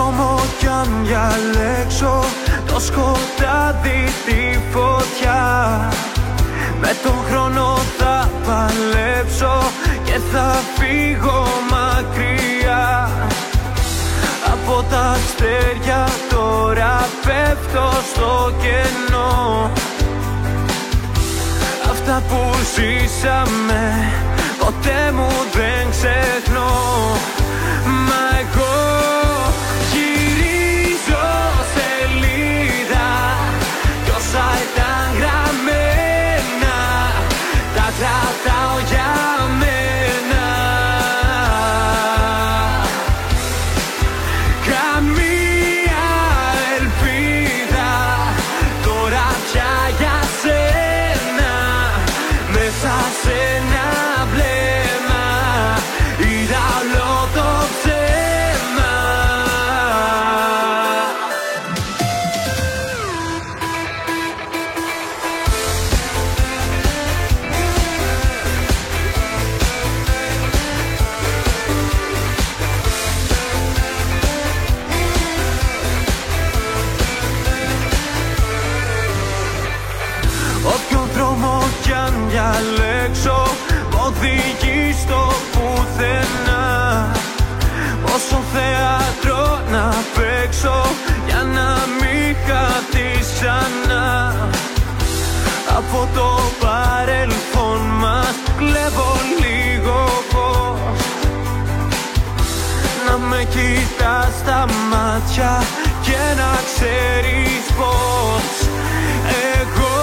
δρόμο κι αν διαλέξω, το σκοτάδι, τη φωτιά, με τον χρόνο θα παλέψω και θα φύγω μακριά. Από τα αστέρια τώρα πέφτω στο κενό. Αυτά που ζήσαμε ποτέ μου δεν ξεχνώ. Μα εγώ γυρίζω σελίδα κι όσα ήταν γραμμένα τα κρατάω για μένα. Καμία ελπίδα τώρα πια για σένα. Μέσα σε ένα βλέμμα είδα όλο το ψέμα. Όποιο δρόμο κι αν διαλέξω μ' οδηγεί στο πουθενά. Πόσο θέατρο να παίξω για να μην χαθείς ξανά. Από το παρελθόν μας κλέβω λίγο φως. Να με κοιτάς στα μάτια και να ξέρεις πως εγώ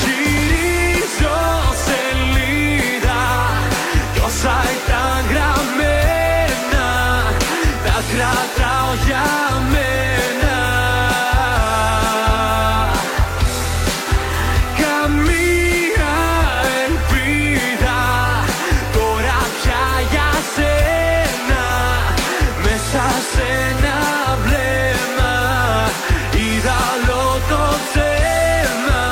γυρίζω σελίδα κι όσα ήταν γραμμένα τα κρατάω για μένα. Καμία ελπίδα τώρα πια για σένα. Μέσα σε ένα βλέμμα είδα όλο το ψέμα.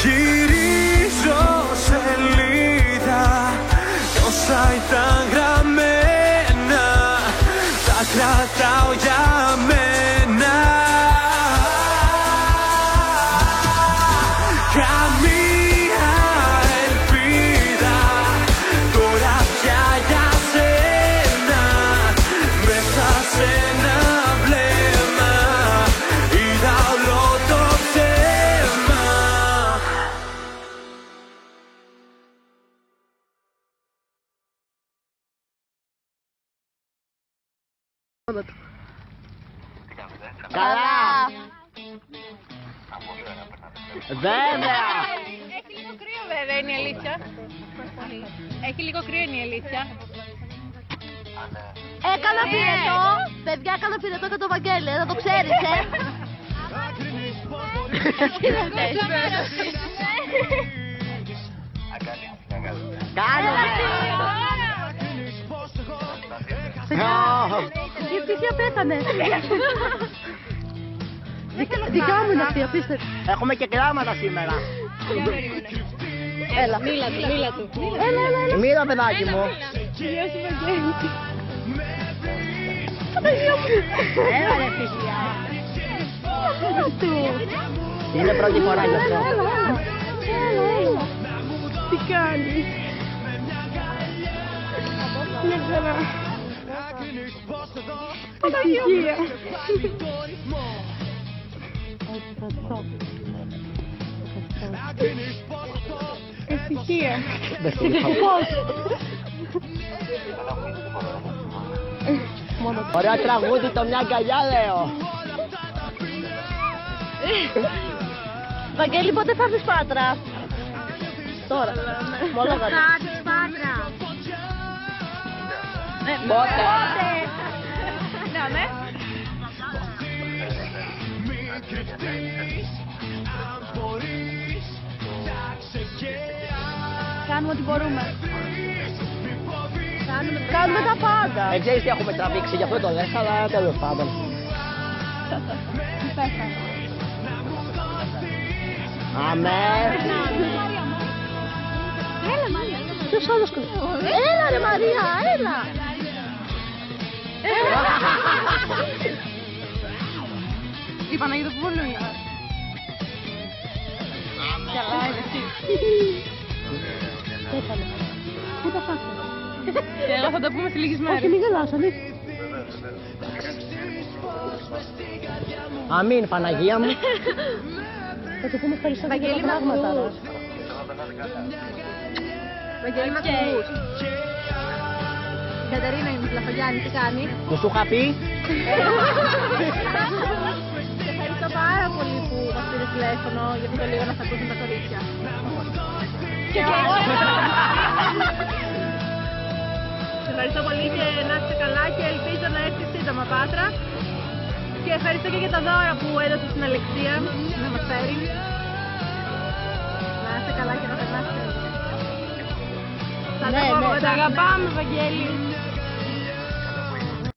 Γυρίζω σελίδα κι όσα ήταν γραμμένα τα κρατάω για μένα. Καμία ελπίδα τώρα πια για σένα. Μέσα σε ένα βλέμμα είδα όλο το ψέμα. Καλά! Βέβαια! Έχει λίγο κρύο βέβαια, είναι η αλήθεια. Έχει λίγο κρύο, είναι η αλήθεια. Έκανα πυρετό, παιδιά, έκανα πυρετό για το Βαγγέλη, να το ξέρεις, Κάνουμε! Η ευτυχία πέθανε. Δικιά μου είναι αυτή, απίστευτη. Έχουμε και κλάματα σήμερα. Έλα. Μίλα του. Έλα. Μίλα, παιδάκι μου. Έλα, ρε ευτυχία. Είναι πρώτη φορά γι' αυτό. Έλα. Τι κάνεις? Μια χαρά. Ευτυχία. Ευτυχία. Ευτυχώς. Ωραίο τραγούδι, το μια αγκαλιά λέω. Βαγγέλη, πότε θα έρθεις Πάτρα? Τώρα. Μόνο θα έρθεις Πάτρα. Πότε? Ναι. Κάνουμε ό,τι μπορούμε. Κάνουμε τα πάντα. Δεν ξέρεις τι έχουμε τραβήξει, γι' αυτό το λες, αλλά τέλος πάντων. Αμέ. Ποιος άλλος έλα ρε Μαρία, έλα. Η Παναγίδα που πολύ. Καλά είναι εσύ. Πού τα φάτε. Εγώ θα τα πούμε σε λίγες μέρες. Όχι, μην γελάς, αλήθεια. Αμήν, Παναγία μου. Θα του πούμε ευχαριστώ για τα πράγματα. Βαγγέλη, μ' ακούς. Η Κατερίνα είναι Λαφαγιάννη, τι κάνει. Μου σου είχα πει. Σε ευχαριστώ πάρα πολύ που μας πήρε τηλέφωνο, γιατί το λίγο να σε ακούσουν τα κορίτσια. Και εγώ. Σε ευχαριστώ πολύ και να είστε καλά και ελπίζω να έρθει σύντομα Πάτρα. Και ευχαριστώ και για τα δώρα που έδωσε στην Αλεξία να μας φέρει. Να είστε καλά και να περνάσετε. Ναι, ναι. Σ' αγαπάμε, Βαγγέλη.